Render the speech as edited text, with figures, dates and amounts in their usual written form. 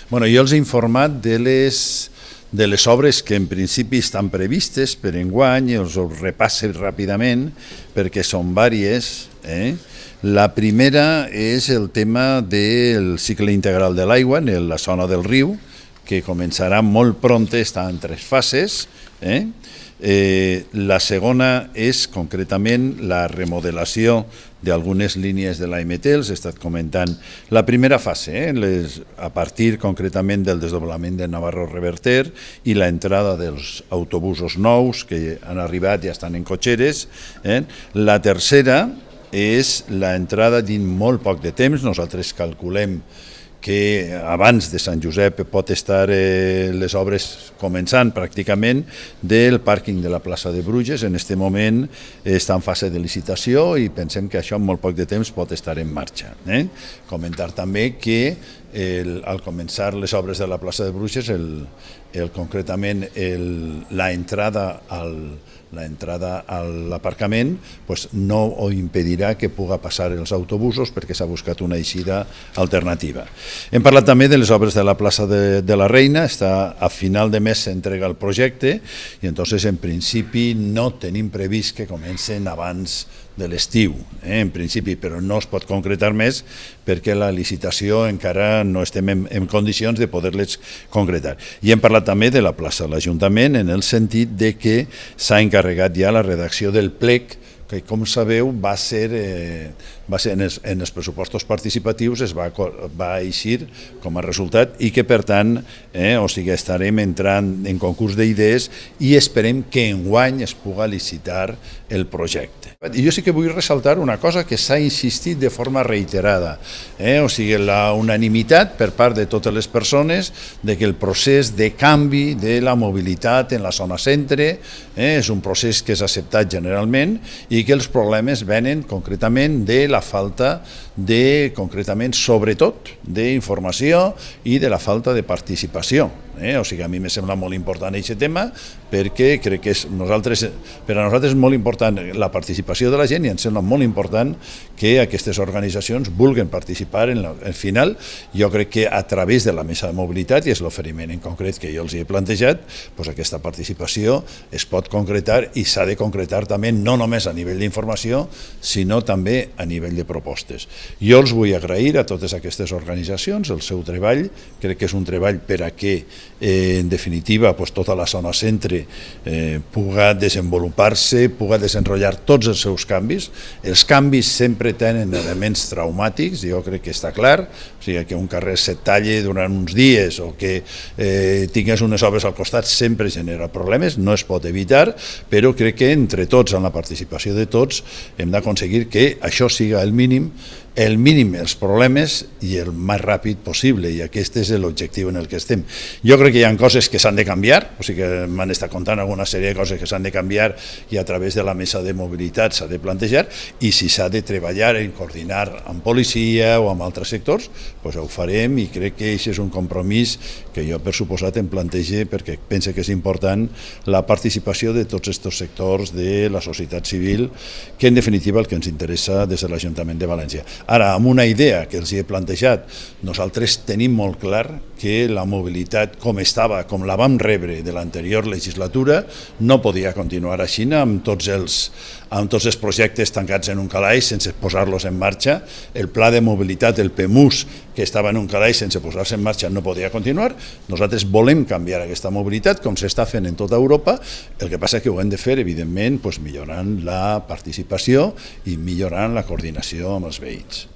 Bueno, jo els he informat de les obres que en principi estan previstes per enguany, els repasse ràpidament perquè són vàries. La primera és el tema del cicle integral de l'aigua en la zona del riu, que començarà molt pront, està en 3 fases. La segona és concretament la remodelació d'algunes línies de l'AMT, els he estat comentant la primera fase, a partir concretament del desdoblament de Navarro-Reverter i l'entrada dels autobusos nous que han arribat i estan en cotxeres. La tercera és l'entrada dins molt poc de temps, nosaltres calculem que abans de Sant Josep pot estar les obres començant pràcticament del pàrquing de la plaça de Bruges. En aquest moment està en fase de licitació i pensem que això en molt poc de temps pot estar en marxa. Comentar també que al començar les obres de la plaça de Bruges, concretament l'entrada a l'aparcament no ho impedirà que puga passar els autobusos perquè s'ha buscat una eixida alternativa. Hem parlat també de les obres de la plaça de la Reina, a final de mes s'entrega el projecte i entonces en principi no tenim previst que comencen abans de l'estiu, en principi, però no es pot concretar més perquè la licitació encara no estem en condicions de poder-les concretar. I hem parlat també de la plaça de l'Ajuntament en el sentit de que s'ha encarregat ja la redacció del plec que, com sabeu, va ser en els pressupostos participatius, es va eixir com a resultat i que, per tant, estarem entrant en concurs d'idees i esperem que enguany es pugui licitar el projecte. I jo sí que vull ressaltar una cosa que s'ha insistit de forma reiterada, la unanimitat per part de totes les persones de que el procés de canvi de la mobilitat en la zona centre és un procés que és acceptat generalment i que els problemes venen concretament de la falta concretament, sobretot, d'informació i de la falta de participació. A mi me sembla molt important aquest tema perquè crec que per a nosaltres és molt important la participació de la gent i ens sembla molt important que aquestes organitzacions vulguin participar al final. Jo crec que a través de la mesa de mobilitat, i és l'oferiment en concret que jo els he plantejat, aquesta participació es pot concretar i s'ha de concretar també no només a nivell d'informació, sinó també a nivell de propostes. Jo els vull agrair a totes aquestes organitzacions el seu treball, crec que és un treball per a que en definitiva tota la zona centre puga desenvolupar-se, puga desenrotllar tots els seus canvis. Els canvis sempre tenen elements traumàtics, jo crec que està clar, que un carrer se talli durant uns dies o que tingués unes obres al costat sempre genera problemes, no es pot evitar, però crec que entre tots, amb la participació de tots, hem d'aconseguir que això siga el mínim els problemes i el més ràpid possible, i aquest és l'objectiu en el que estem. Jo crec que hi ha coses que s'han de canviar, que m'han estat contant alguna sèrie de coses que s'han de canviar i a través de la mesa de mobilitat s'ha de plantejar, i si s'ha de treballar en coordinar amb policia o amb altres sectors, ho farem, i crec que aquest és un compromís que jo per suposat em plantege perquè penso que és important la participació de tots aquests sectors de la societat civil, que en definitiva el que ens interessa des de l'Ajuntament de València. Ara, amb una idea que els he plantejat, nosaltres tenim molt clar que la mobilitat com estava, com la vam rebre de l'anterior legislatura, no podia continuar així amb tots els projectes tancats en un calaix sense posar-los en marxa. El pla de mobilitat, el PEMUS, que estava en un calaix sense posar-se en marxa, no podia continuar. Nosaltres volem canviar aquesta mobilitat, com s'està fent en tota Europa. El que passa és que ho hem de fer, evidentment, millorant la participació i millorant la coordinació amb els veïns.